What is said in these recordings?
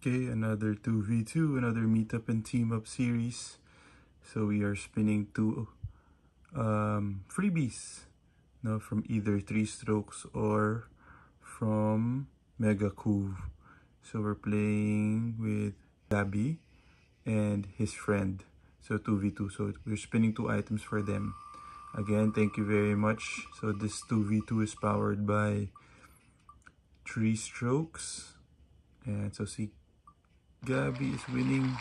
Okay, another 2v2, another meetup and team up series. So we are spinning two freebies, no, from either 3 Strokes or from Mega Couve. So we're playing with Gabby and his friend. So 2v2. So we're spinning 2 items for them. Again, thank you very much. So this 2v2 is powered by 3 Strokes. And so see, Gabby is winning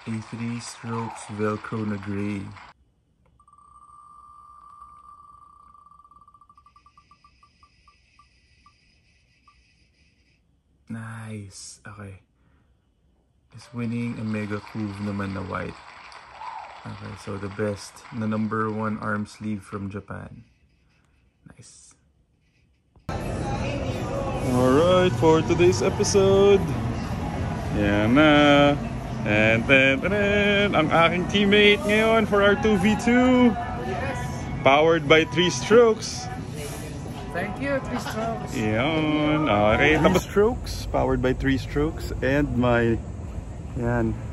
a 3 Strokes Velcro na gray. Nice. Okay. Is winning a Mega Couve naman na white. Okay, so the best na number 1 arm sleeve from Japan. Nice. Alright, for today's episode, yan na. And then, ang aking teammate ngayon for our 2v2. Yes. Powered by 3 Strokes. Thank you, 3 Strokes. Yan. Okay, 3 Strokes. Powered by 3 Strokes. And my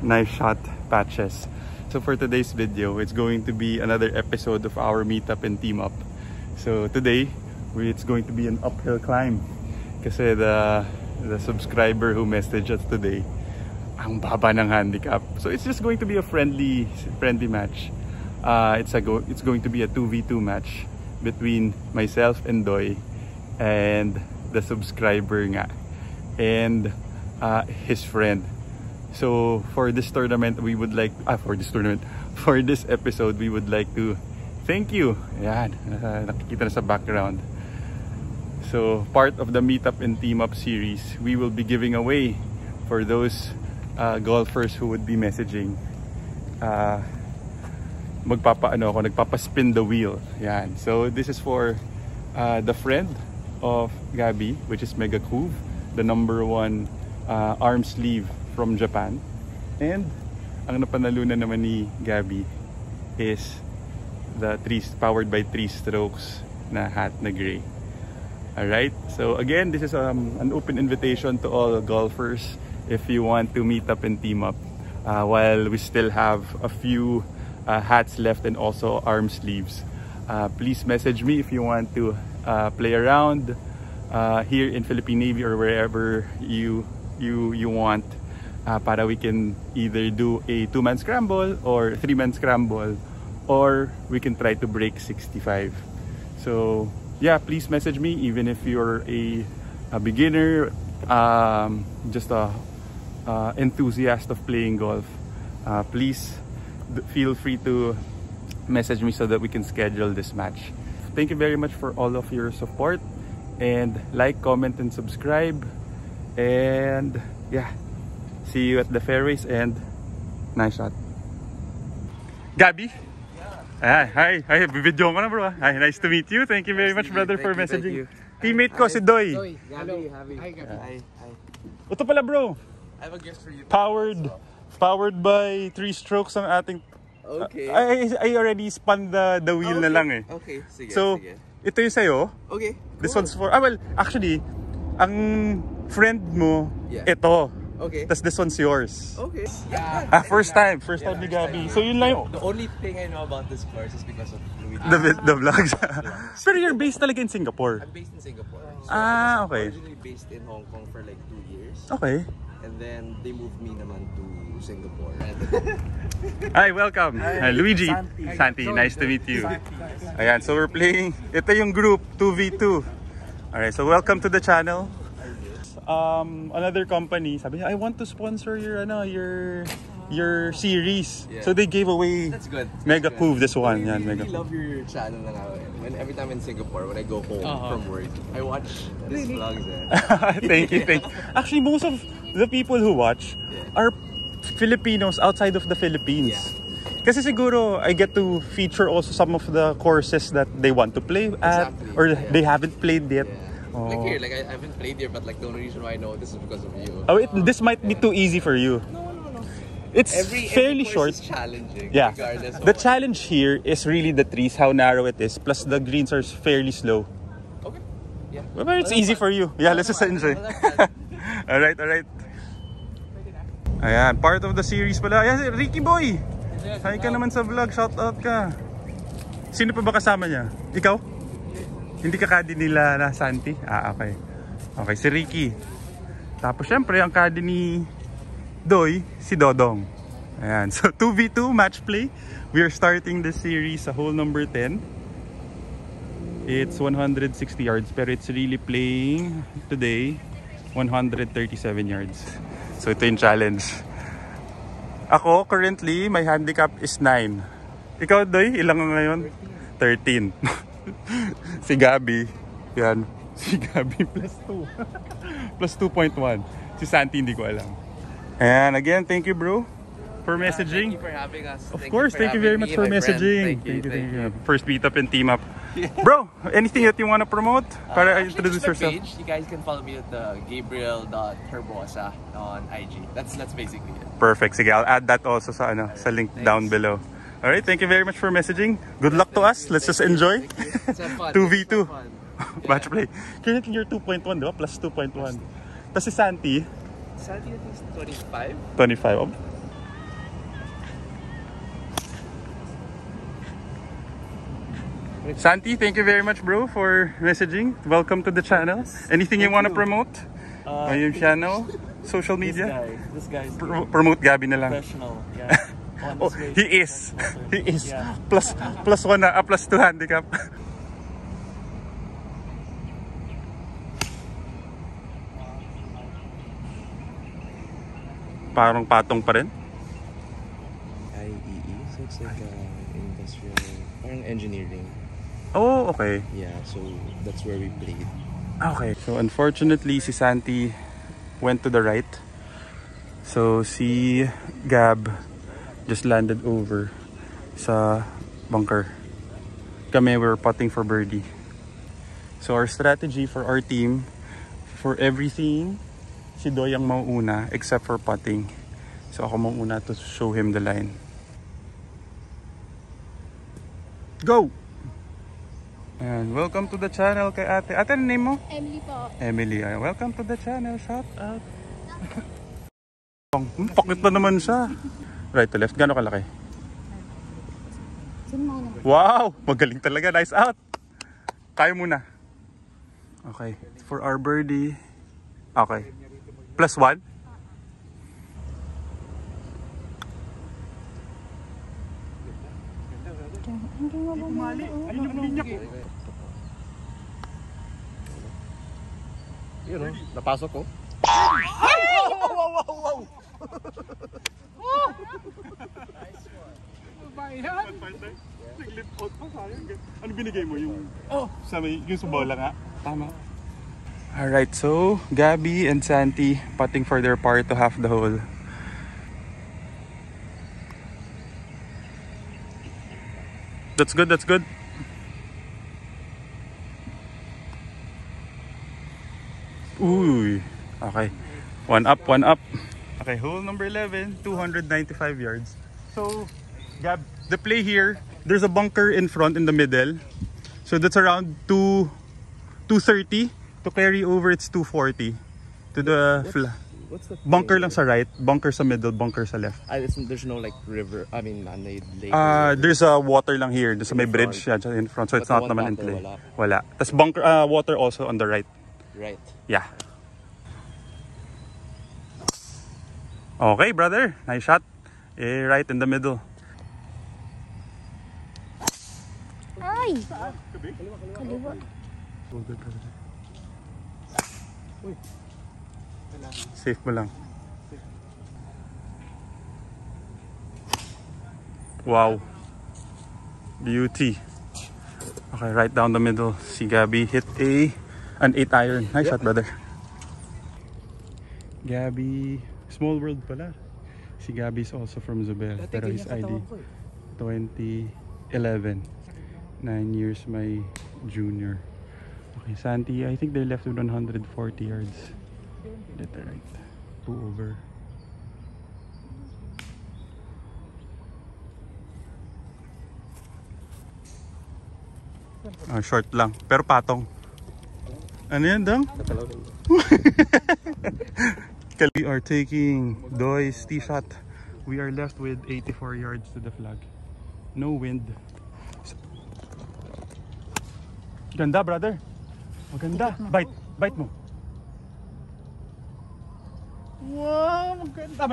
knife shot patches. So for today's video, it's going to be another episode of our meetup and team up. So today, it's going to be an uphill climb. Kasi the subscriber who messaged us today, ang baba ng handicap. So it's just going to be a friendly match. It's going to be a 2v2 match between myself and Doy and the subscriber nga and his friend. So for this tournament, we would like for this episode, we would like to thank you. Yan, nakikita na sa background. So part of the meetup and team up series, we will be giving away for those golfers who would be messaging. Nagpapaspin the wheel. Yan. So this is for the friend of Gabby, which is Mega Couve, the number 1 arm sleeve from Japan. And ang napanalunan naman ni Gabby is the powered by 3 Strokes na hat na gray. Alright, so again, this is an open invitation to all golfers if you want to meet up and team up while we still have a few hats left and also arm sleeves. Please message me if you want to play around here in Philippine Navy or wherever you want, para we can either do a 2-man scramble or 3-man scramble, or we can try to break 65. So yeah, please message me even if you're a beginner, just a enthusiast of playing golf. Please feel free to message me so that we can schedule this match. Thank you very much for all of your support, and like, comment, and subscribe. And yeah, see you at the fairways, and nice shot. Gabby? Hi, video ko na bro. Hi, nice to meet you. Thank you very much, brother, for messaging. Teammate ko si Doy. Hello. Hi, Gabby. Hi. Ito pala bro. I have a gift for you. Powered by 3 Strokes ang ating. Okay. I already spun the wheel na lang eh. Okay, sige. So, ito yung sa'yo. Okay. This one's for, well, actually, ang friend mo, ito. Okay. Tapos this one's yours. Okay. First time ni Gabby. So yun lang yung... The only thing I know about this course is because of Louis. The vlogs. Pero you're based talaga in Singapore. I'm based in Singapore. So okay. I was originally based in Hong Kong for like 2 years. Okay. And then they moved me naman to Singapore. Hi, welcome. Hi, Luigi. Santi, nice to meet you. Ayan, so we're playing. Ito yung group, 2v2. Alright, so welcome to the channel. Another company, sabi niya, I want to sponsor your series. Yeah. So they gave away. That's good. Mega Couve, this one. I really love your channel na nga. Every time in Singapore, when I go home from work, I watch these vlogs. Thank you. Actually, most of the people who watch are Filipinos outside of the Philippines. Kasi siguro I get to feature also some of the courses that they want to play at, or they haven't played yet. Oh. Like here, like I haven't played here, but like the only reason why I know this is because of you. This might be too easy for you. No. It's fairly short. Is challenging. Yeah. The challenge here is really the trees, how narrow it is, plus the greens are fairly slow. Okay. Yeah. But it's easy for you. Yeah, let's just enjoy. All right. Ayan, part of the series pala. Ayan, Ricky Boy! Hi ka naman sa vlog, shout out ka. Sino pa ba kasama niya? Ikaw? Hindi ka kadi nila na Santi? Ah, okay. Okay, si Ricky. Tapos syempre, ang kadi ni Doy, si Dodong. Ayan, so 2v2 match play. We are starting this series sa hole number 10. It's 160 yards, pero it's really playing today 137 yards. So ito yung challenge. Ako, currently, my handicap is 9. Ikaw, Doy, ilang ngayon? 13. Si Gabi, yan. Si Gabi plus 2. Plus 2.1. Si Santi, hindi ko alam. And again, thank you, bro, for messaging. Thank you for having us. Of course, thank you very much for messaging. Thank you. First meet up and team up. Bro, anything that you want to promote? Para introduce yourself. Page. You guys can follow me at the Gabriel.Herbosa on IG. That's basically it. Perfect. Sige, I'll add that also sa sa link down below. All right, thank you very much for messaging. Good luck to us. Let's just enjoy. It's fun. 2v2 match play. Currently you're 2.1, di ba? Plus 2.1. Tapos si Santi? Santi is 25. 25. Santi, thank you very much, bro, for messaging. Welcome to the channel. Anything you want to promote? Yung channel, social media? This guy is promote Gabi na lang. professional. Yeah. Oh, he is. He is. Yeah. Plus 1 na, plus 2 handicap. Parang patong pa rin. IEE, so it's like industrial, parang engineering. Oh, okay. Yeah, so that's where we played. Okay. So unfortunately, si Santi went to the right. So si Gab just landed over sa bunker. Kami, we're putting for birdie. So our strategy for our team, for everything, si Doy ang mauuna except for putting. So ako mauuna to show him the line. Go! And welcome to the channel kay ate. Ate, ano name mo? Emily po. Emily. Welcome to the channel. Shout out. Pakit na naman siya. Right to left. Gano'ng kalaki? Wow! Magaling talaga. Nice out. Kaya muna. Okay. For our birdie. Okay. Plus 1. Hindi mo ba mali? Ayun yung linya ko. Yun o, napasok ko. Wow! Nag-lift out pa sayang. Ano binigay mo? Yung sa bola nga? Tama. Alright, so Gabi and Santi putting for their par to half the hole. That's good, that's good. Uy, okay. One up. Okay, hole number 11, 295 yards. So, Gab, the play here, there's a bunker in front in the middle. So that's around 230. To carry over, it's 240. To the What's the bunker lang sa right, bunker sa middle, bunker sa left. there's no like river, I mean lake. There's a water lang here. There's may bridge in front, so it's But not the one naman in back play. there, Wala. Tapos bunker, water also on the right. Right. Yeah. Okay, brother. Nice shot. Right in the middle. Ay! Kaliwa. Safe mo lang. Wow. Beauty. Okay, right down the middle. Si Gabi hit an 8 iron. Nice shot, brother. Gabi, small world pala. Si Gabi is also from Zubel. Pero his ID 2011. 9 years my junior. Okay, Santi, I think they left with 140 yards. That's right. 2 over. Short lang. Pero patong. Ano yan, Dang? We are taking Doy's tee shot. We are left with 84 yards to the flag. No wind. Ganda, brother. Maganda. Bite. Bite mo. Wow, maganda.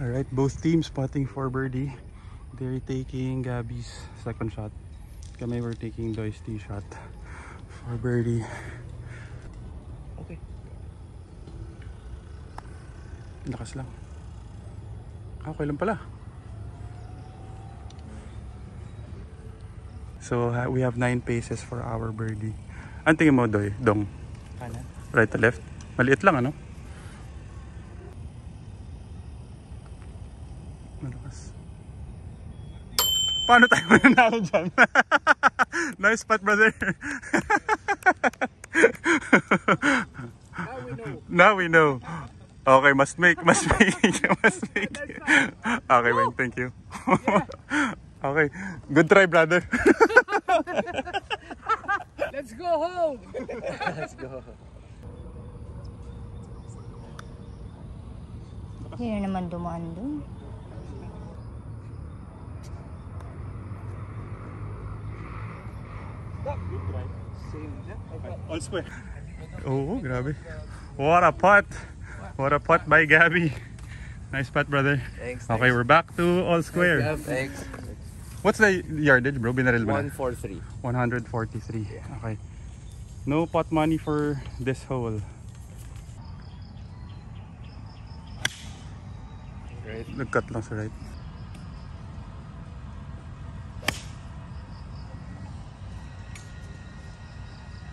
Alright, both teams putting for birdie. They're taking Gabby's second shot. Kami we're taking Doy's tee shot for birdie. Okay. Lakas lang. Okay lang pala. So we have 9 paces for our birdie. Ang tingin mo, Doy? Dong? Kanan. Right to left? Maliit lang, ano? Malakas. Paano tayo mananalo dyan? Nice spot, brother. Now we know. Now we know. Okay, must make. Must make. Okay, Wayne, thank you. Okay, good try, brother. Let's go home. Let's go. Sino naman dumaan dun? All square. Oh, grabe. What a putt. What a putt by Gabby. Nice putt, brother. Thanks. Okay, we're back to all square. Thanks. What's the yardage, bro? Binaril mo na? 143. 143. Okay. No pot money for this hole. Right. Nag-cut lang sa right.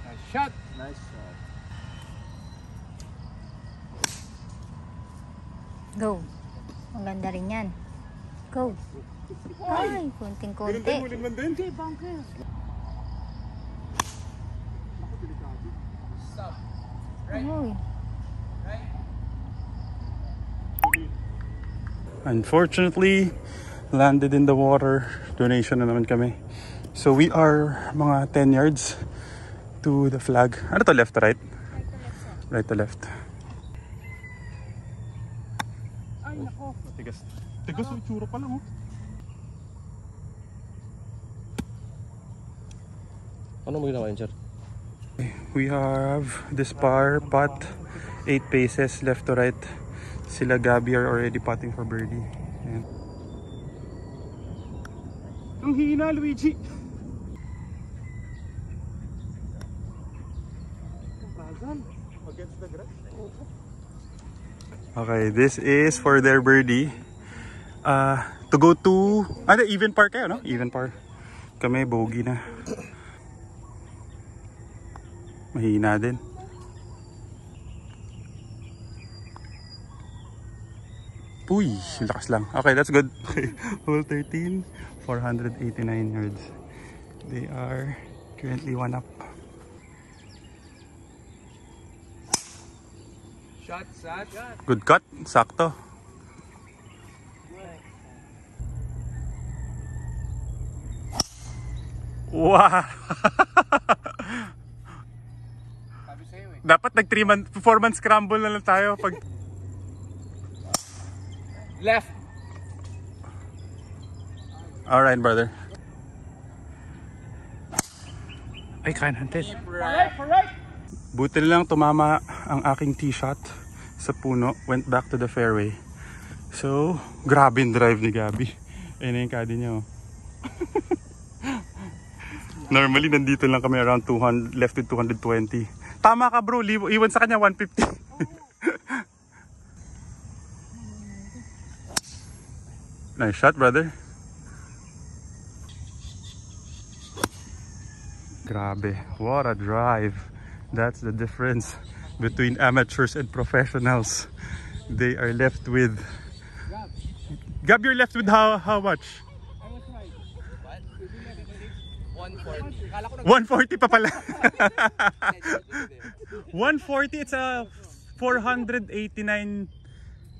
Nice shot. Nice shot. Go. Maganda rin yan. Go. Ay, konting-konti. Okay, bunker. Stop. Right. Uy. Right. Unfortunately, landed in the water. Donation na naman kami. So we are mga 10 yards to the flag. Ano to, left to right? Right to left. Ay, nako. Tigas. Tigas yung tsura pa lang, oh. Ano mo ginawa yun, sir? We have this par putt, 8 paces left to right. Sila Gabby are already putting for birdie. Ayan. Ang hina, Luigi. Okay, this is for their birdie. To go to even par kayo, no? Even par. Kami bogey na. Mahina din. Uy, lakas lang. Okay, that's good. Hole 13, 489 yards. They are currently 1 up. Shot, shot. Good cut, sakto. Wow! Sabi sa'yo eh. Dapat nag 4-month scramble na lang tayo pag Left. alright, brother. Ay, kanan-handed. Right, right. Buti na lang tumama ang aking tee shot sa puno. Went back to the fairway. So, grabe yung drive ni Gabby. Ayun na yung caddy niya, oh. Normally, nandito lang kami around 200, left with 220. Tama ka, bro. Iwan sa kanya 150. Nice shot, brother. Grabe. What a drive. That's the difference between amateurs and professionals. They are left with... Gab, you're left with how much? I was right. What? 140 140. pa pala. 140, it's a 489.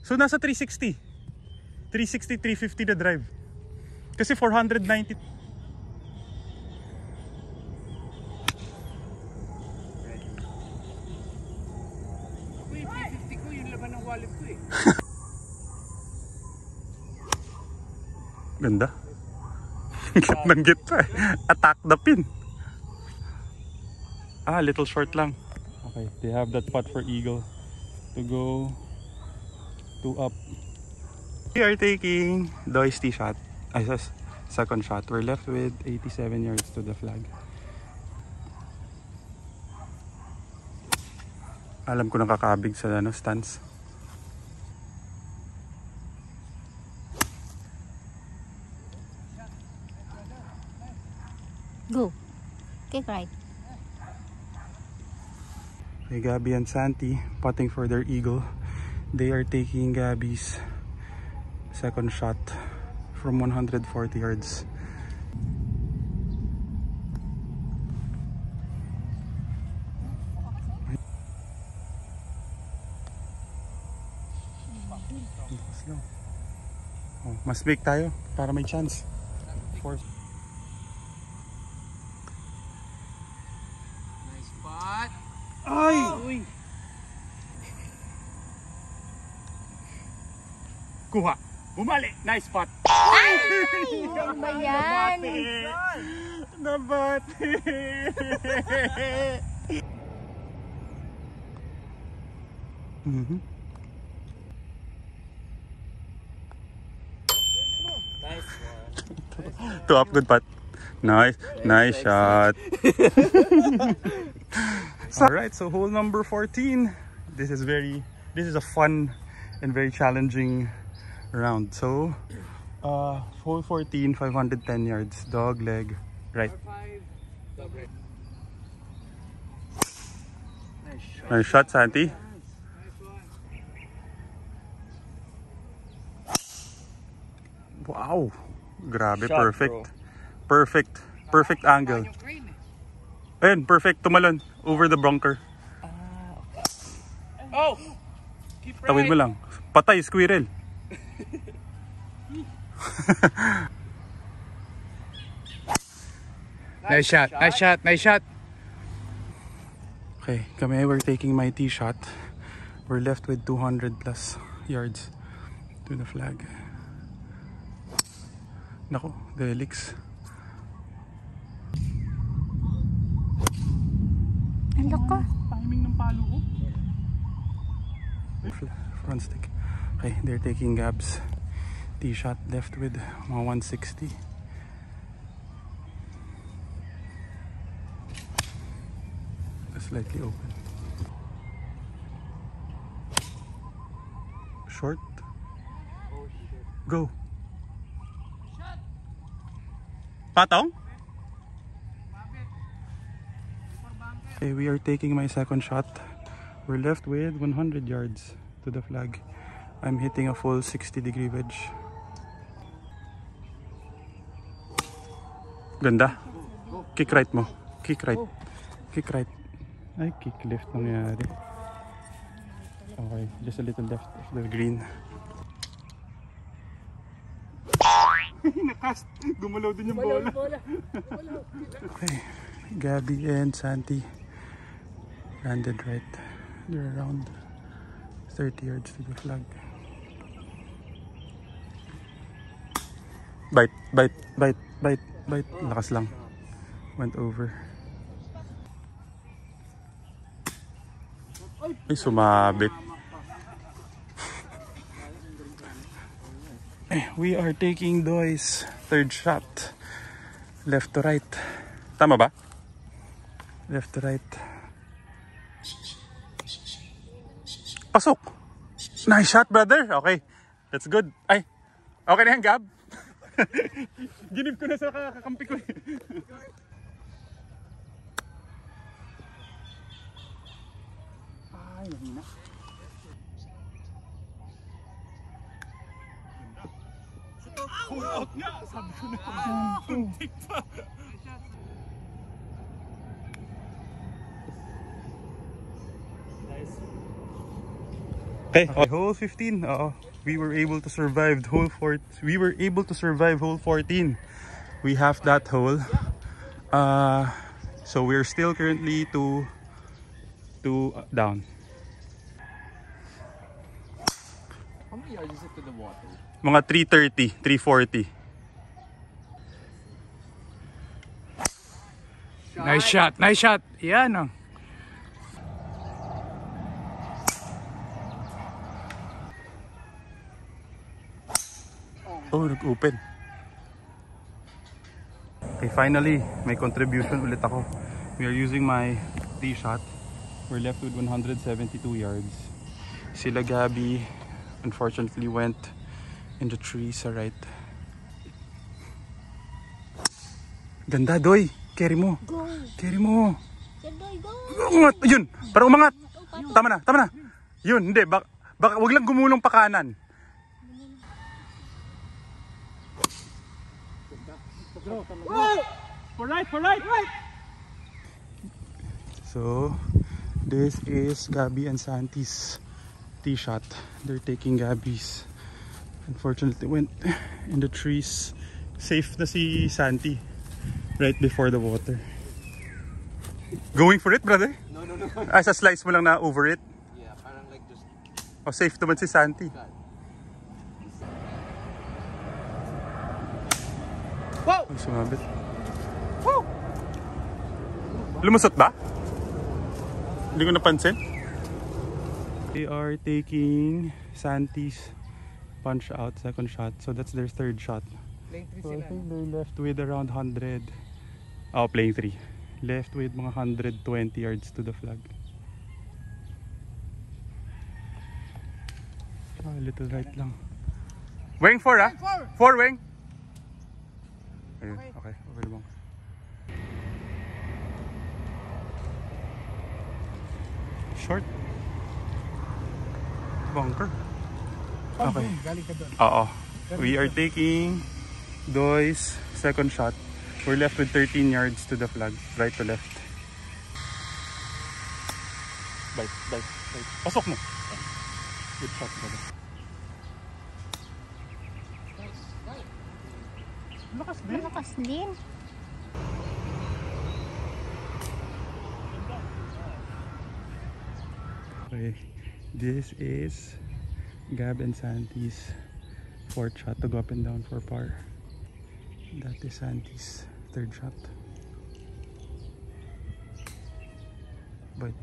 So nasa 360. 360, 350 na drive. Kasi 490. wallet ko eh. Ganda. Git ng git pa. Attack the pin. Little short lang. Okay, they have that putt for eagle to go 2 up. We are taking Doy's tee shot. Second shot. We're left with 87 yards to the flag. Alam ko nakakabig sa stance. Go. Kick right. Okay, Gabby and Santi putting for their eagle. They are taking Gabby's second shot from 140 yards. Oh, mas big tayo para may chance. Nice spot. Ay! Uy. Kuha! Bumali! Nice spot! Ano ba yan? Nabati! Nice one. 2 up, good putt. Nice, nice shot. Alright, so hole number 14. This is a fun and very challenging round. So hole 14, 510 yards, dog leg right. Nice shot, Santi. Wow, grabe, Shot, perfect. bro. Perfect angle. Ayun, perfect, tumalon over the bunker. Oh! Keep right. Tawid mo lang. Patay, squirrel. Nice shot. Nice shot. Nice shot. Okay, kami, we're taking my tee shot. We're left with 200 plus yards to the flag. Nako, the helix. Ano ka? Timing ng palo ko. Front stick. Okay, they're taking Gab's tee shot, left with mga 160. Slightly open. Short. Go. Patong? Okay, we are taking my second shot. We're left with 100 yards to the flag. I'm hitting a full 60-degree wedge. Ganda. Kick right mo. Kick right. Kick right. Ay, kick left nangyari. Okay, just a little left of the green. Nakast. Gumalaw din yung bola. Okay, Gabby and Santi landed right. They're around 30 yards to the flag. Bite, bite, bite, bite, bite. Lakas lang. Went over. Ay, sumabit. We are taking Doy's third shot. Left to right. Tama ba? Left to right. Pasok! Nice shot, brother! Okay. That's good. Ay, okay na yan, Gab. Ginib ko na sa kakampi ko. Ay, mahina. Pull out nga! Sabi ko na. Puntik pa. Okay, hole 15. We were able to survive hole 4. We were able to survive hole 14. We have that hole. So we're still currently two down. yards is it to the water? Mga 330, 340. Nice shot, nice shot. Yan oh. Oh, nag-open. Okay, finally, may contribution ulit ako. We are using my tee shot. We're left with 172 yards. Sila Gabby, unfortunately, went in the tree sa right. Ganda, Doy. Carry mo. Go. Carry mo. Sadoy, go. Umangat. Yun. Para umangat. Tama na, tama na. Yun, hindi. Baka wag lang gumulong pa kanan. For right. So, this is Gabby and Santi's tee shot. They're taking Gabby's. Unfortunately, went in the trees. Safe na si Santi right before the water. Going for it, brother? No. Sa slice mo lang na over it? Yeah, parang like just... O, safe naman si Santi. Wow! Oh, sumabit. Woo! Lumusot ba? Hindi ko napansin. They are taking Santi's punch out, second shot. So that's their third shot. Playing 3 So I sila. think they're left with around 100. Oh, playing 3. Left with mga 120 yards to the flag. Oh, a little right lang. Wing 4 ah? 4 wing. Ayun, okay. Okay naman. Short. Bunker. Okay. Galing ka doon. Oo. We are taking Doy's second shot. We're left with 13 yards to the flag. Right to left. Bite. Pasok mo. Good shot, brother. Malakas din. Okay. This is Gab and Santi's fourth shot to go up and down for par. That is Santi's third shot. But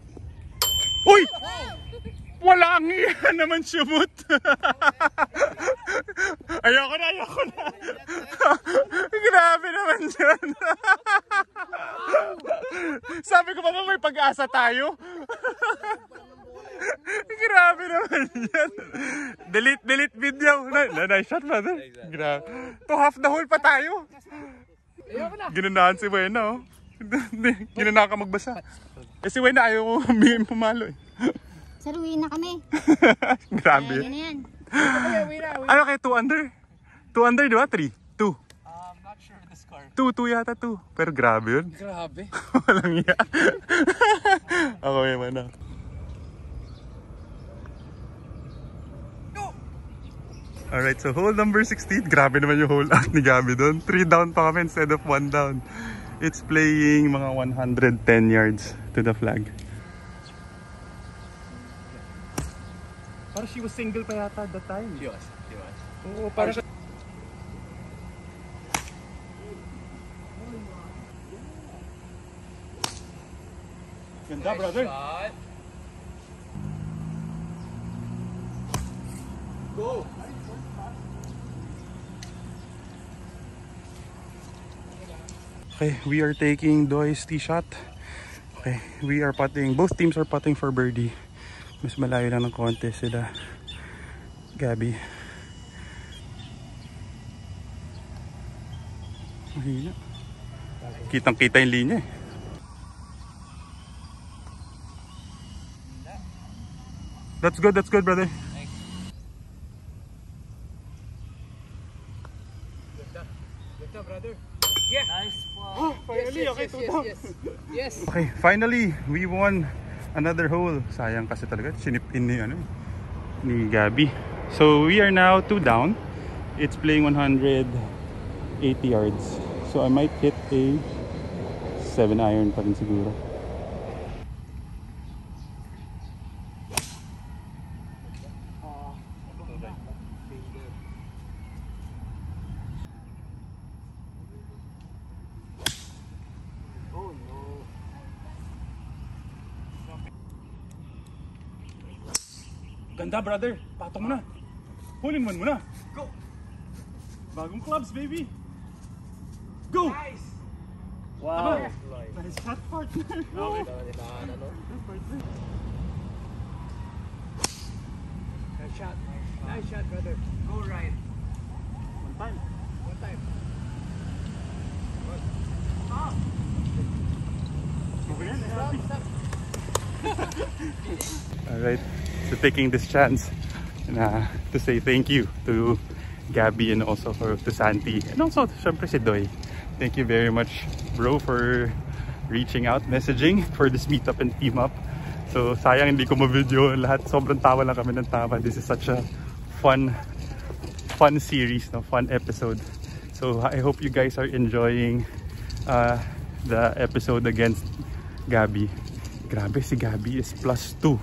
uy! Walang iya naman sumut. Ayoko na. Grabe naman dyan. Sabi ko pa ba may pag-asa tayo? Grabe naman yan. Delete video. Nice shot, brother. Grabe. To half the hole pa tayo. Ginunahan si Wena, oh. Ginunahan ka magbasa. Eh si Wena ayaw ko humingi pumalo eh. Saruin na kami. Grabe. Ayan na yan. Ano kayo, 2 under? 2 under, di ba? 3? 2? I'm not sure the score. 2 yata 2. Pero grabe yun. Grabe. Walang iya. Ako may mana. Alright, so hole number 16. Grabe naman yung hole out ni Gabby doon. 3 down pa kami instead of 1 down. It's playing mga 110 yards to the flag. Parang she was single pa yata at that time. She was. Oo, parang ganda, brother. Shot. Go! Okay, we are taking Doy's tee shot. Okay, we are putting, both teams are putting for birdie. Mas malayo lang ng konti sila Gabby. Mahina. Kitang kita yung linya eh. That's good brother. Good brother. Yeah. Nice one. Finally, okay, 2 down. Yes. Okay, finally, we won another hole. Sayang kasi talaga, sinip in ni Gabby. So we are now 2 down. It's playing 180 yards. So I might hit a 7 iron pa rin siguro. Ganda, brother. Patong mo na. Huling mo na. Go. Bagong clubs, baby. Go. Nice. Wow. Nice shot, partner. Okay. Nice shot, brother. Go right. One time. Alright, so taking this chance to say thank you to Gabby and also to Santi and also syempre si Doy. Thank you very much, bro, for reaching out, messaging for this meetup and team up. So sayang hindi ko ma-video lahat, sobrang tawa lang kami ng tawa. This is such a fun series, no? Fun episode. So I hope you guys are enjoying the episode against Gabby. Grabe, si Gabby is +2,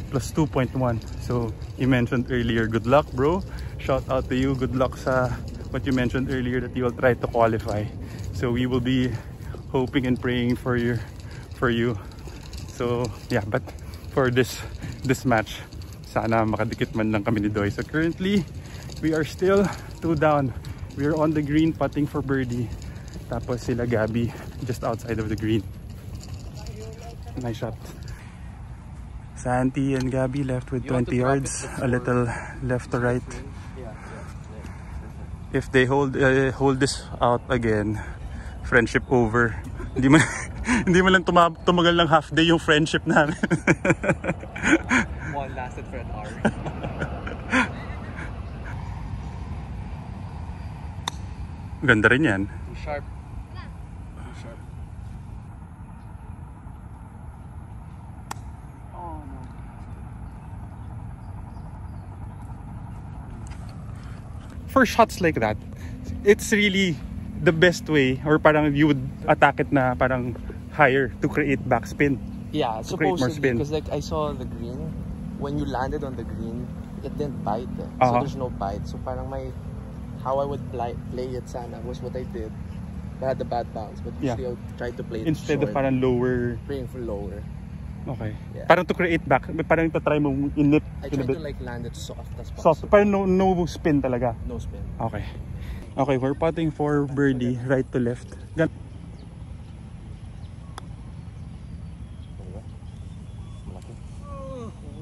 +2.1. So you mentioned earlier, good luck, bro. Shout out to you, good luck sa what you mentioned earlier, that you will try to qualify. So we will be hoping and praying for you. So yeah, but for this match, sana makadikit man lang kami ni Doy. So currently we are still 2 down. We are on the green putting for birdie. Tapos sila Gabby just outside of the green. Nice shot. Santi and Gabby left with 20 yards, a little left to right. If they hold this out again, friendship over. Hindi mo lang tumagal ng half day yung friendship namin. One lasted for an hour. Ganda rin yan. Too sharp. Oh no. For shots like that, it's really the best way, or parang you would attack it na parang higher to create backspin. Yeah, to create more supposedly, spin. because like I saw the green, when you landed on the green, it didn't bite. So there's no bite. So parang how I would play it sana was what I did. But I had the bad bounce, but usually I would try to play it instead short, of parang lower. playing for lower. Okay. Yeah. Parang to create back, parang try mo inip. I tried to like land it soft as possible. Soft, parang no spin talaga. No spin. Okay. Okay, we're putting for birdie, right to left.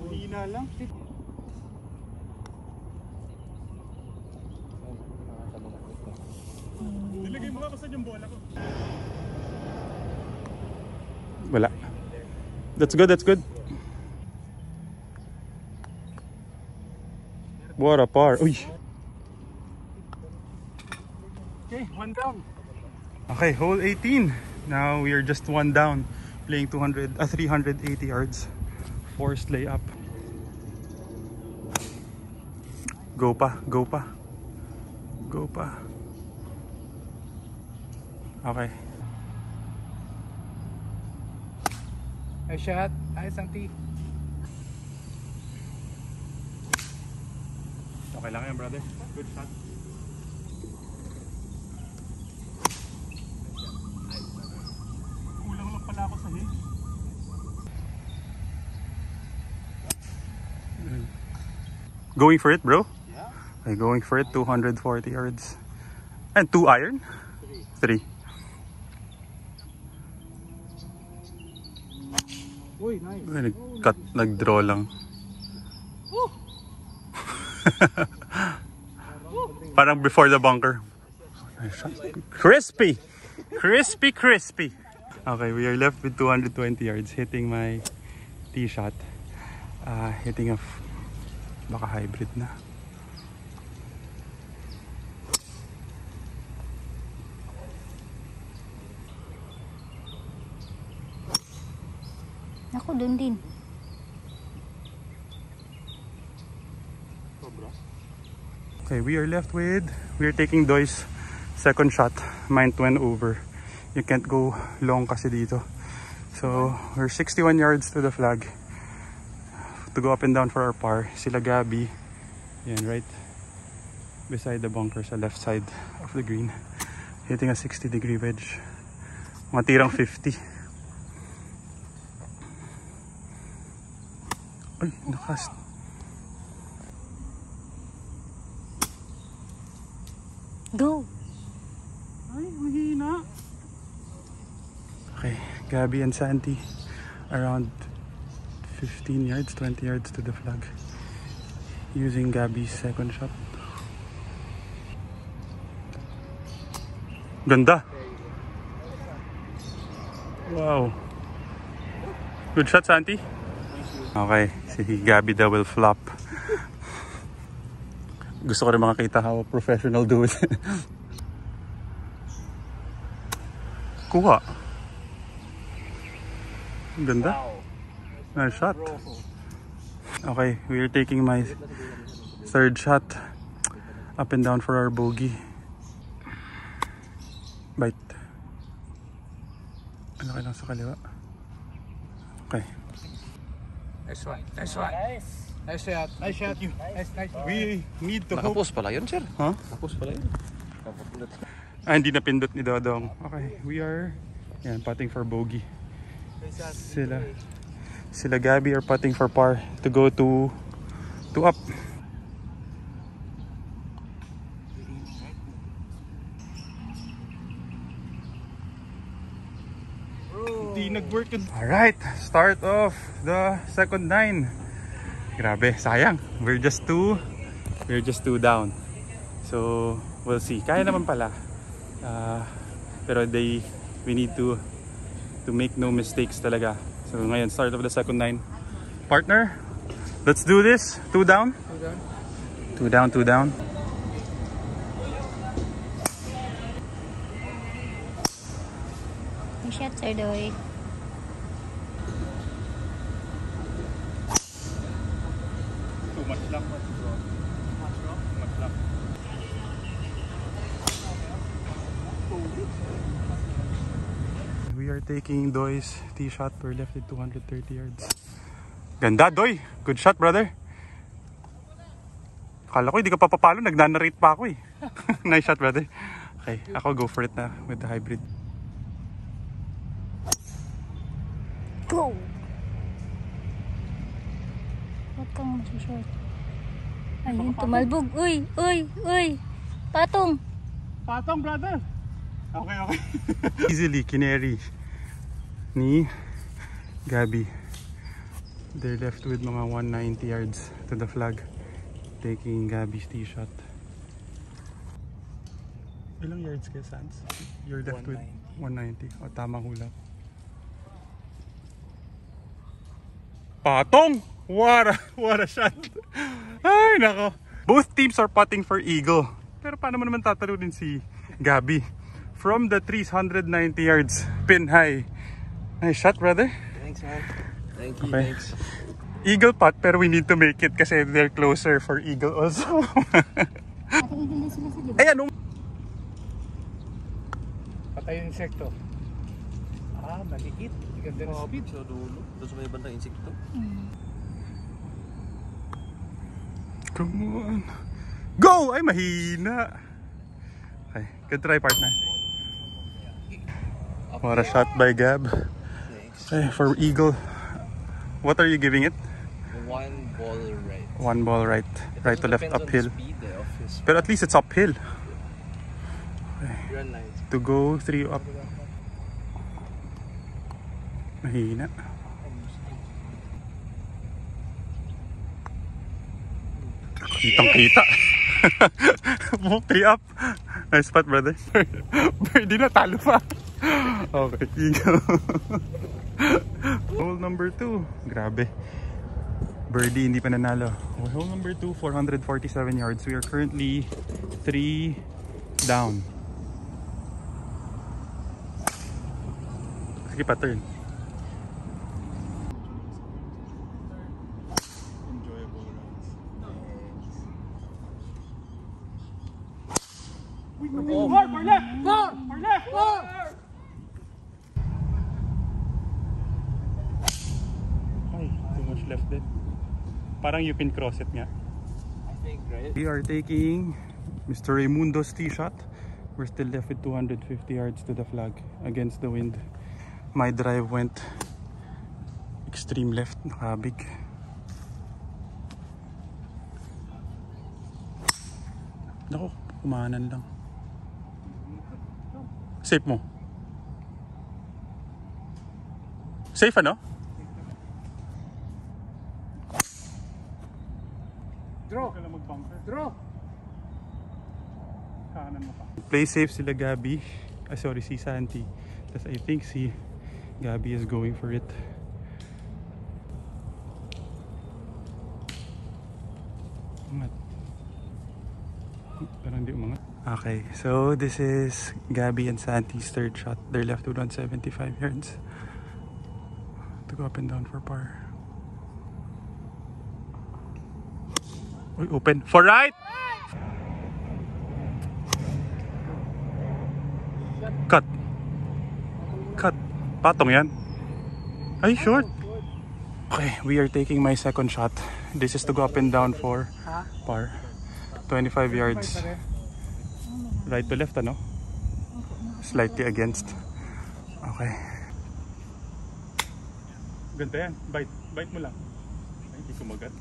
Hina lang. Nilagay mo ka saan yung bola ko? Wala. That's good, that's good. What a par. Uy. Okay, 1 down. Okay, hole 18. Now we are just 1 down, playing 380 yards. Forced layup. Go pa, go pa. Go pa. Okay. Nice shot. Nice, Santi. Okay lang yan, brother. Good shot. Kulang lang pala ako sa hit. Going for it, bro? Yeah. Okay, going for it, 240 yards. And 2 iron? 3. Uy, nice. Nag-draw lang. Parang before the bunker. Crispy! Crispy, crispy! Okay, we are left with 220 yards. Hitting my tee shot. Hitting a baka hybrid na. Ako, dun din. Okay, we are taking Doy's second shot. Mine went over. You can't go long kasi dito. So, we're 61 yards to the flag to go up and down for our par. Sila Gabby, yan, right beside the bunker sa left side of the green, hitting a 60-degree wedge. Mga tirang 50. Ay, Gabby and Santi around 15 yards, 20 yards to the flag. Using Gabby's second shot. Ganda. Wow. Good shot, Santi. Okay, si Gabby daw will flop. Gusto ko rin makakita how a professional do it. Kuha. Ganda. Nice shot. Okay, we are taking my third shot. Up and down for our bogey. Bite. Ano kayo lang sa kaliwa? Okay. Nice one. Nice one. Nice shot. Nice shot. Nice. We need to hope. Nakapost pala yun, sir. Huh? Nakapost pala yun. Ah, hindi napindot ni Dodong. Okay, we are putting for bogey. Sila Gabby are putting for par to go to up. Alright, start of the second 9. Grabe, sayang. We're just two down. So, we'll see. Kaya naman pala. Pero we need to make no mistakes talaga. So ngayon, start of the second 9. Partner, let's do this. 2 down. 2 down. 2 down. May shot, Sir Doy. Too much luck. We are taking Doy's tee shot. We're left at 230 yards. Ganda, Doy. Good shot, brother. Akala ko hindi ka papapalo. Nagna-narrate pa ako eh. Nice shot, brother. Okay, ako go for it na with the hybrid. Go! Huwag kang masusort. Ayun, tumalbog. Uy! Patong! Patong, brother! Okay. Easily, kineri ni Gabby. They're left with mga 190 yards to the flag. Taking Gabby's tee shot. Ilang yards kaya, Sans? You're left with 190. O, tamang hula. Patong! What a shot! Ay, nako. Both teams are putting for eagle. Pero paano mo naman tatalunin si Gabby? From the 390 yards, pin high. Nice shot, brother. Thanks, man. Thank you, Okay. thanks. Eagle putt, pero we need to make it kasi they're closer for eagle also. Ating igil na sila sa libo. Ay, anong? Patay yung insekto. Maliit. Ganda ng speed. Sa dulo. Doon sa may bandang insekto. Come on. Go! Ay, mahina. Okay, good try, partner. What a shot by Gab. Okay, for eagle. What are you giving it? 1 ball right. 1 ball right. Right to left Depends uphill. on the speed of his Pero at least it's uphill. run lines. To go 3 up. Mahina. Kitang-kita. 3 up. Nice spot, brother. Birdie na, talo pa. Okay, eagle. Hole number 2. Grabe. Birdie, hindi pa nanalo. Hole number 2, 447 yards. We are currently 3 down. Sige pa, turn. Enjoyable rounds. More left! More left! Ay, too much left there. Parang you can cross it nga. I think, right? We are taking Mr. Raimundo's tee shot. We're still left with 250 yards to the flag against the wind. My drive went extreme left, nakabig. Naku, kumahanan lang. Safe mo. Safe ano? Draw. Draw. Play safe sila Gabby. Sorry, si Santi. Tapos I think si Gabby is going for it. Umangat. Parang hindi umangat. Okay, so this is Gabby and Santi's third shot. They're left with 175 yards to go up and down for par. Uy, open. For right! Cut. Cut. Patong yan. Ay, short. Okay, we are taking my second shot. This is to go up and down for par. 25 yards. Right to left, ano? Slightly against. Okay. Ganda yan. Bite. Bite mo lang. Ay, hindi kumagat.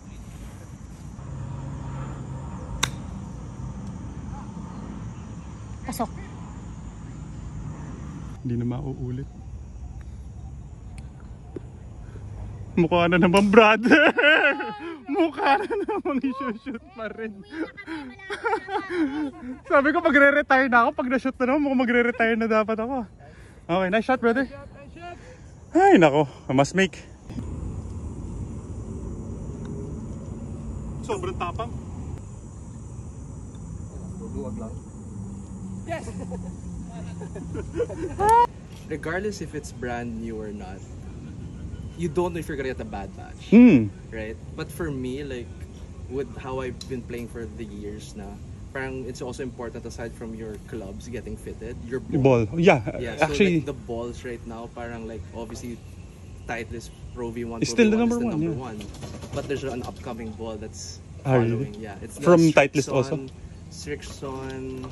Pasok. Hindi na mauulit. Mukha na naman, brother! Mukha na naman i-shoot pa rin. Sabi ko magre-retire na ako. Pag na-shoot na naman, mukhang magre-retire na dapat ako. Okay, nice shot, brother. Ay, nako. I must make. Sobrang tapang. Luwag lang. Yes! Regardless if it's brand new or not, you don't know if you're gonna get a bad batch. Right? But for me, like, with how I've been playing for the years now, parang it's also important, aside from your clubs getting fitted, your ball. Yeah, So actually, like the balls right now, parang like obviously Titleist Pro V1 it's still the number is the one. number Yeah. one. But there's an upcoming ball that's Really? following. Yeah, it's From the Titleist also? Srixon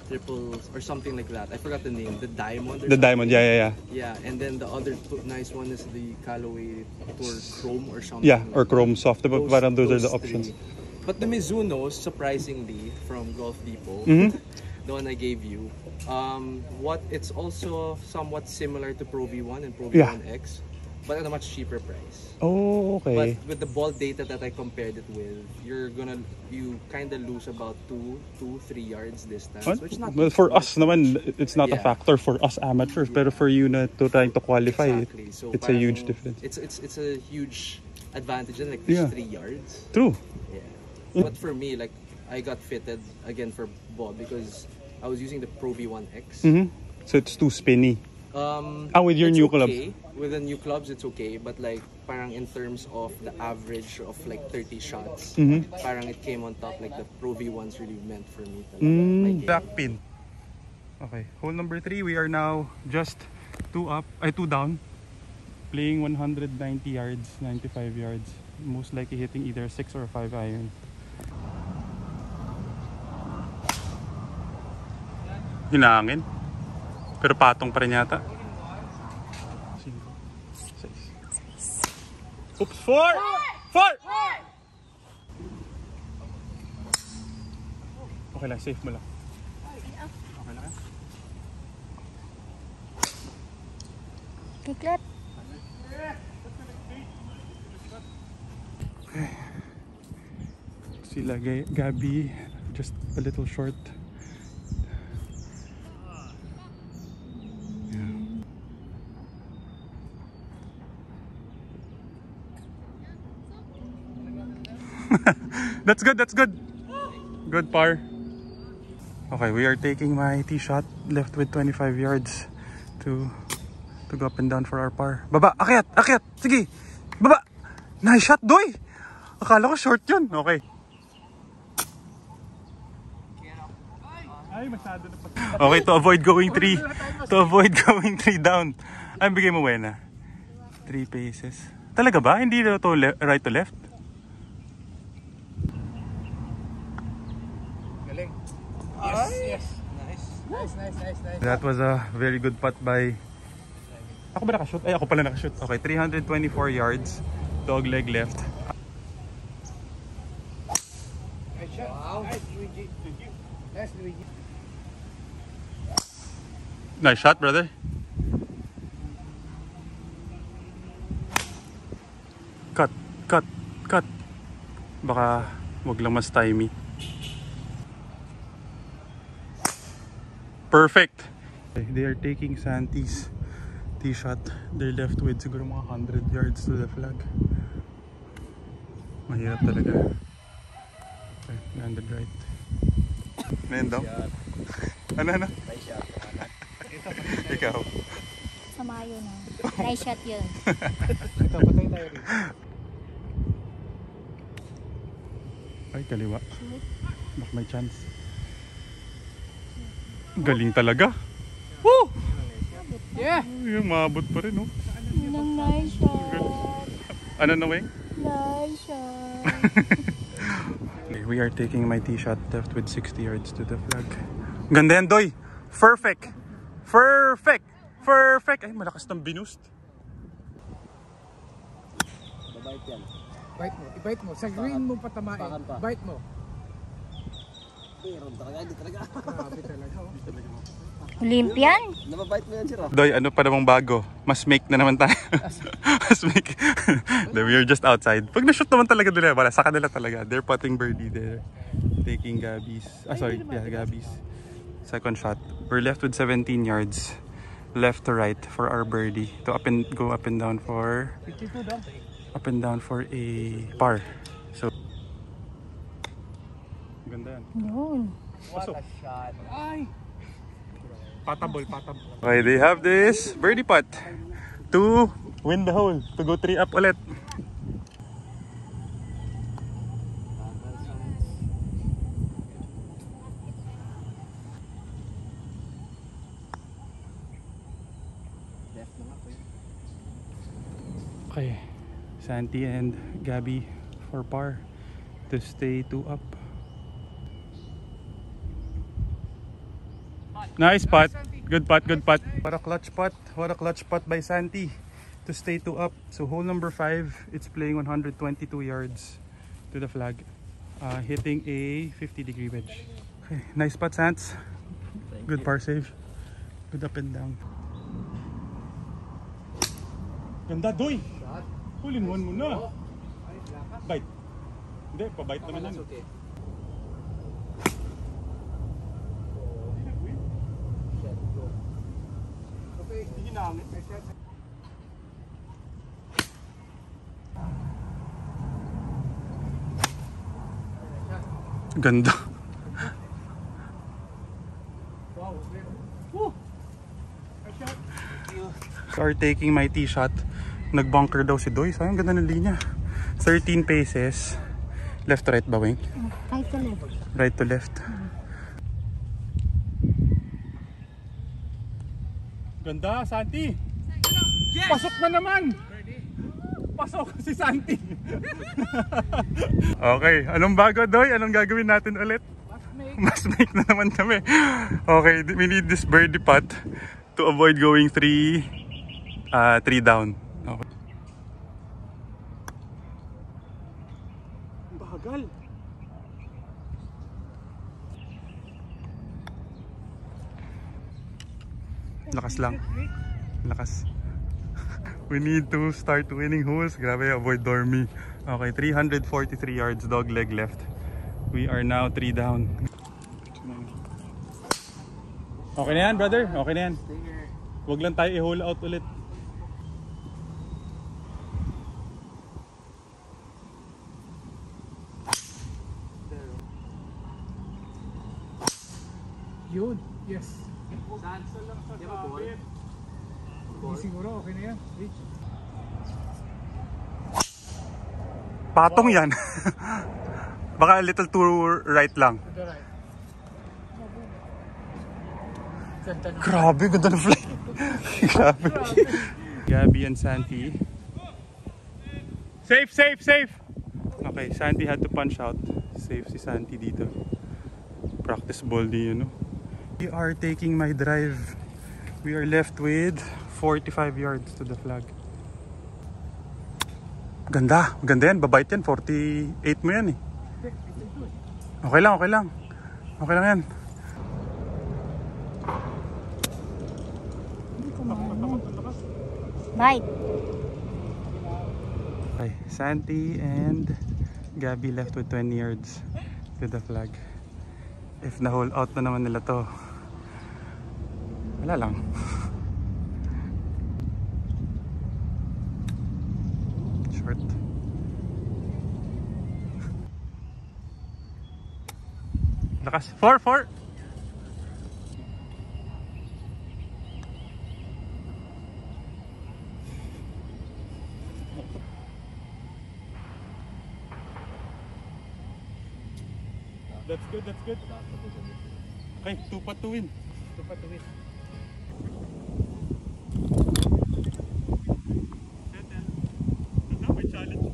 Triples or something like that. I forgot the name. The Diamond. Or The Diamond, yeah. Yeah, and then the other nice one is the Callaway Tour Chrome or something. Yeah, or Chrome Soft. Parang those are the options. Three. But the Mizuno, surprisingly, from Golf Depot, the one I gave you, it's also somewhat similar to Pro V1 and Pro V1X, but at a much cheaper price. Oh, okay. But with the ball data that I compared it with, you kind of lose about 2-3 yards distance. What? Which is not Well, for us naman, it's not a factor for us amateurs, pero for you na trying to qualify, exactly. So it's a huge difference. It's a huge advantage in like 3 yards. True. Yeah. But for me, like, I got fitted again for ball because I was using the Pro V1X. So it's too spinny. With your it's new okay. clubs. With the new clubs, it's okay. But like, parang in terms of the average of like 30 shots, parang it came on top. Like the Pro V1's really meant for me. Back pin. Okay, hole number 3. We are now just 2 down. Playing 190 yards, 95 yards. Most likely hitting either a 6 or a 5 iron. Hinangin. Pero patong pa rin yata. 5, 6. Oops, 4! 4! Okay lang, safe mo lang. Okay lang. Kiklat. Okay. Sila Gabby, just a little short. That's good, that's good. Good par. Okay, we are taking my tee shot, left with 25 yards to go up and down for our par. Baba, akyat, akyat. Sige. Baba. Nice shot, doy. Akala ko short yun. Okay. Ay, masyado na pa. Okay, to avoid going 3 down. Ay, bigay mo wena. 3 paces. Talaga ba? Hindi to right to left? Yes. Nice. That was a very good putt by... Ako ba nakashoot? Ay, ako pala nakashoot. Okay, 324 yards. Dog leg left. Nice shot. Wow. Nice, Luigi. Nice, Luigi. Nice shot, brother. Cut, cut, cut. Baka wag lang mas timey. Perfect. They are taking Santi's tee shot. They're left with siguro mga 100 yards to the flag. Mahirap talaga. Okay, landed right. Ano daw? Ano? Nice shot. Ikaw. Sama yun ah. Nice shot yun. Ito, patay tayo rin. Ay, kaliwa. Bak may chance. Galing talaga. Woo! Yeah! Yung maabot pa rin, oh. Yun ang nice shot. Ano na, Weng? Nice shot. We are taking my tee shot left with 60 yards to the flag. Ganda yan, Doy! Perfect! Perfect! Perfect! Ay, malakas ng binoost. Babait yan. Ibite mo. Sa green mo patamain. Bite mo. Meron talaga, hindi talaga. Grabe talaga. Olympian? Nababite mo yan, sir. Doy, ano pa namang bago? Mas make na naman tayo. Mas make. We are just outside. Pag na-shoot naman talaga nila, wala, sa kanila talaga. They're putting birdie there. Taking Gabby's. Gabby's second shot. We're left with 17 yards. Left to right for our birdie. To go up and down for... 52 daw. Up and down for a par. So... Ganda yan. Yun. What a shot. Ay! Patabol. Okay, they have this birdie putt to win the hole, to go 3 up ulit. Okay, Santi and Gabby for par to stay 2 up. Nice putt. Good putt, good putt. What a clutch putt. What a clutch putt by Santi to stay 2 up. So hole number 5, it's playing 122 yards to the flag. Hitting a 50-degree wedge. Okay, nice putt, Sans. Good par save. Good up and down. Ganda, Doy! Hole in one muna. Bite. Hindi, pabite naman yan. Ganda. Are taking my tee shot. Nag-bunker daw si Doy. Sayang, ganda ng linya. 13 paces. Left to right ba, Weng? Right to left. Right to left. Ganda, Santi. Yes! Pasok na naman. Pasok si Santi. Okay, anong bago, Doy? Anong gagawin natin ulit? Mas make na naman kami. Okay, we need this birdie putt to avoid going 3 down. Okay. Bagal. Lakas lang. Lakas. We need to start winning holes. Grabe, avoid dormy. Okay, 343 yards, dog leg left. We are now 3 down. Okay na yan, brother. Okay na yan. Huwag lang tayo i-hole out ulit. Yun. Yes. Hindi siguro, okay na yan. Reach. Patong yan. Baka a little too right lang. To the right. Ganda na. Grabe, ganda ng flight. Grabe. Gabby and Santi. Safe, safe, safe. Okay, Santi had to punch out. Safe si Santi dito. Practice ball din, you know. We are taking my drive. We are left with 45 yards to the flag. Ganda. Ganda yan. Babait yan. 48 mo yan eh. Okay lang, okay lang. Okay lang yan. Bite. Okay, Santi and Gabby left with 20 yards with the flag. If na-hole out na naman nila to, wala lang. Short. Lakas. 4-4. That's good, that's good. Okay, 2 putt to win. 2 putt to win. May challenge.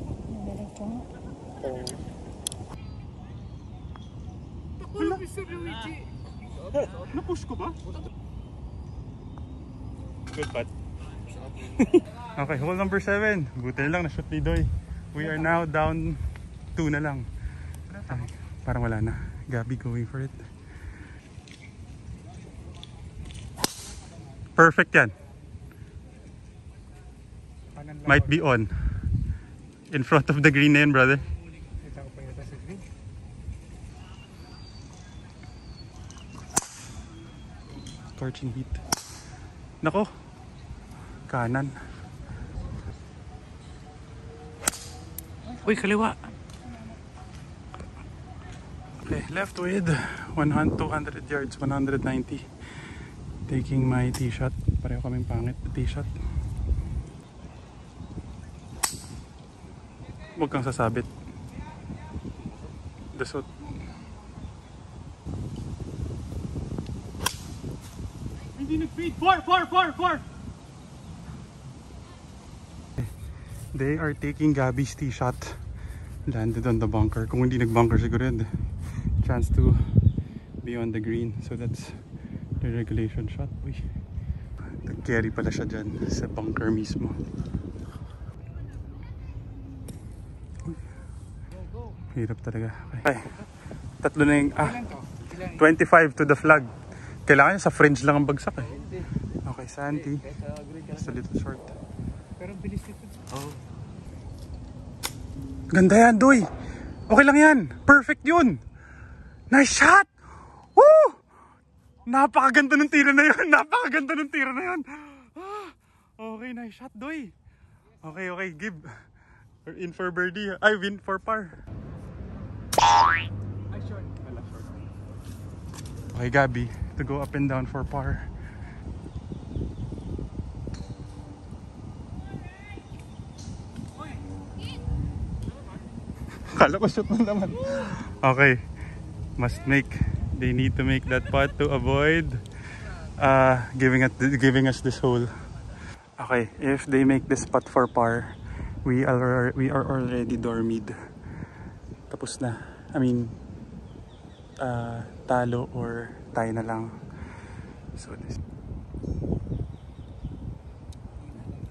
Wala, Mr. Luigi. Na-push ko ba? Good putt. Okay, hole number 7. Buti na lang na-shoot ni Doy. We are now down 2 na lang. Parang wala na. Gabby going for it. Perfect yan. Might be on. In front of the green na yan, brother. Torching heat. Nako. Kanan. Uy, kaliwa. Okay, left with 200 yards, 190. Taking my tee shot. Pareho kaming pangit na tee shot. Huwag kang sasabit. Dasot. Hindi nag-feed. 4! They are taking Gabby's tee shot. Landed on the bunker. Kung hindi nag-bunker siguro yun. Chance to be on the green. So that's the regulation shot. Uy. Nag-carry pala siya dyan sa bunker mismo. Uy. Hirap talaga. Okay. Tatlo na yung 25 to the flag. Kailangan niya sa fringe lang ang bagsak eh. Okay, Santi. Just a little short. Pero bilis nito. Oh. Ganda yan, Doy. Okay lang yan. Perfect yun. Nice shot! Woo! Napakaganda ng tira na yun. Napakaganda ng tira na yun. Okay, nice shot, Doy. Okay. Give. We're in for birdie. I win for par. Short. Okay, Gabby. To go up and down for par. Kala ko shoot na naman. Okay. They need to make that putt to avoid giving us this hole. Okay, if they make this putt for par, we are already dormied. Tapos na. I mean, talo or tie na lang. So this.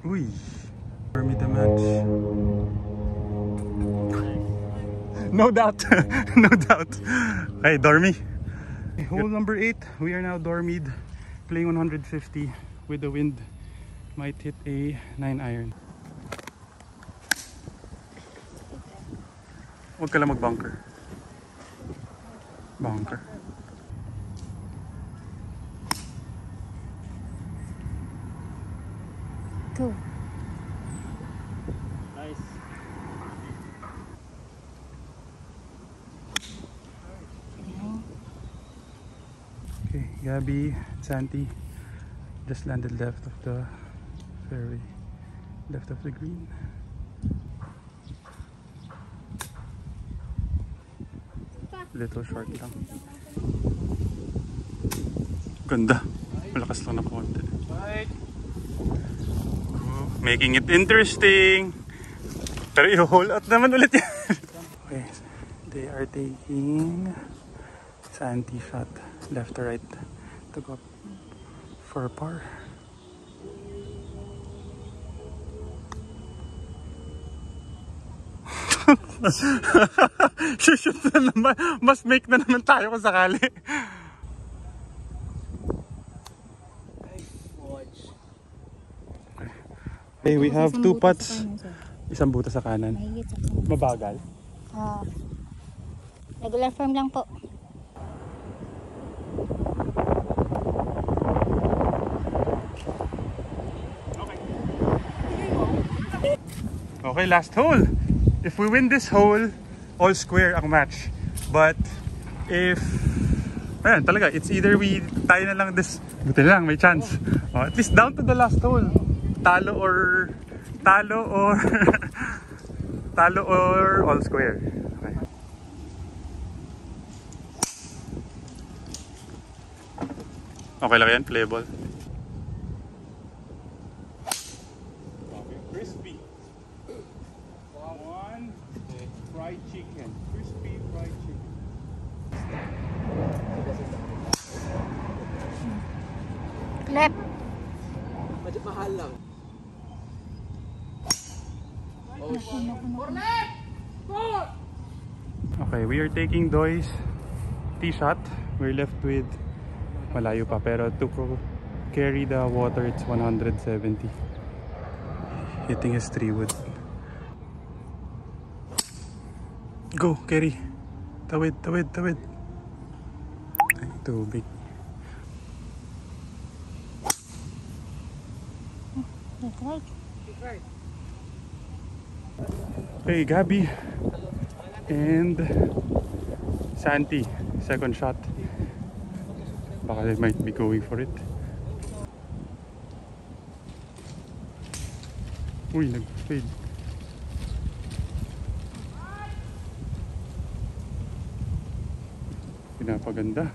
Uy. Dormid the match. No doubt. No doubt. Hey, Dormy. Hole number 8. We are now dormied. Playing 150 with the wind. Might hit a 9-iron. Huwag ka lang mag-bunker. Bunker. Go. Nice. Okay, Gabby, Santi just landed left of the fairway, left of the green. Little short lang. Ganda. Malakas lang na konti. Making it interesting. Pero i-hold out naman ulit yan. Okay, they are taking Santi shot left to right to go for a par. Shoot na naman. Mas make na naman tayo kung sakali. Okay, we have 2 putts. Isang butas sa kanan. Mahigit sa Mabagal? regular form lang po. Okay, last hole. If we win this hole, all square ang match. But if ayan talaga, it's either we tayo na lang this, buti lang may chance. At least down to the last hole. Talo or talo or all square. Okay. Okay lang yan, playable. Crispy. One fried chicken. Crispy fried chicken. Left. Medyo mahal lang. Okay, we are taking Doy's tee shot. We're left with malayo pa, pero to carry the water it's 170. Hitting his 3 wood. Go, carry. Tawid. Ay, tubig. That's right. Hey, Gabby and Santi, second shot. Baka they might be going for it. Uy, nag-fade. Pinapaganda.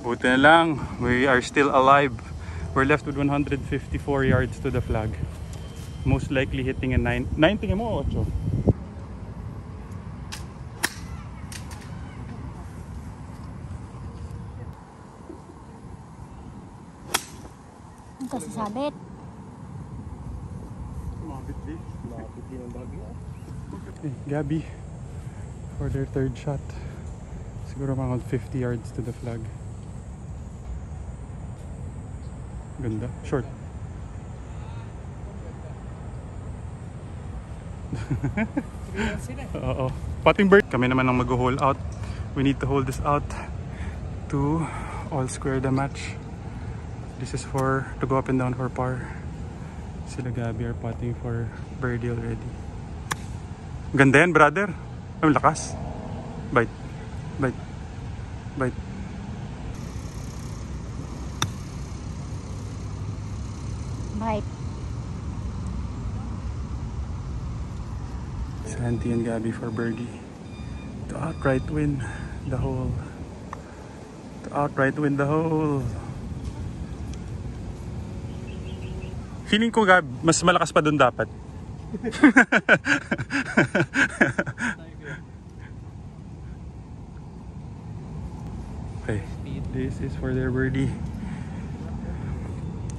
Buti na lang, we are still alive. We're left with 154 yards to the flag. Most likely hitting a 9. 9 tingin mo, 8? Ang kasasabit. Okay, Gabby for their third shot. Siguro mga 50 yards to the flag. Ganda. Short. Oo. Putting bird. Kami naman ang mag-hole out. We need to hold this out to all square the match. This is for to go up and down for par. Sila Gabby are putting for birdie already. Ganda yan, brother. Ang lakas. Bite. Santi and Gabby for birdie. To outright win the hole. Feeling ko, Gab, mas malakas pa dun dapat. Okay, this is for their birdie.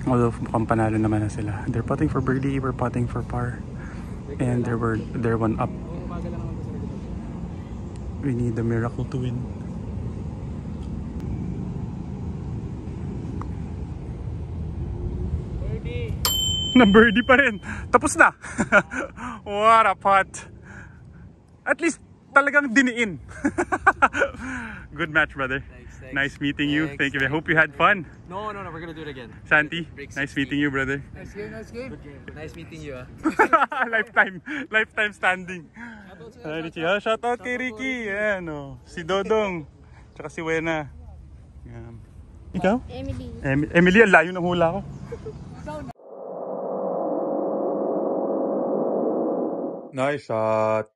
Although mukhang panalo naman na sila. They're putting for birdie, we're putting for par. And they're one up. We need the miracle to win. Na birdie pa rin. Tapos na. What a putt. At least talagang diniin. Good match, brother. Thanks. Nice meeting you. Thank you. I hope you had fun. No, we're gonna do it again. Santi, nice meeting you, brother. Nice game. Good game. Nice meeting you. Lifetime standing. Ricky, shout out kay Ricky. Ayan, oh. Si Dodong. Tsaka si Wena. Ayan. Ikaw? Emily, ang layo ng hula ko. Nice shot.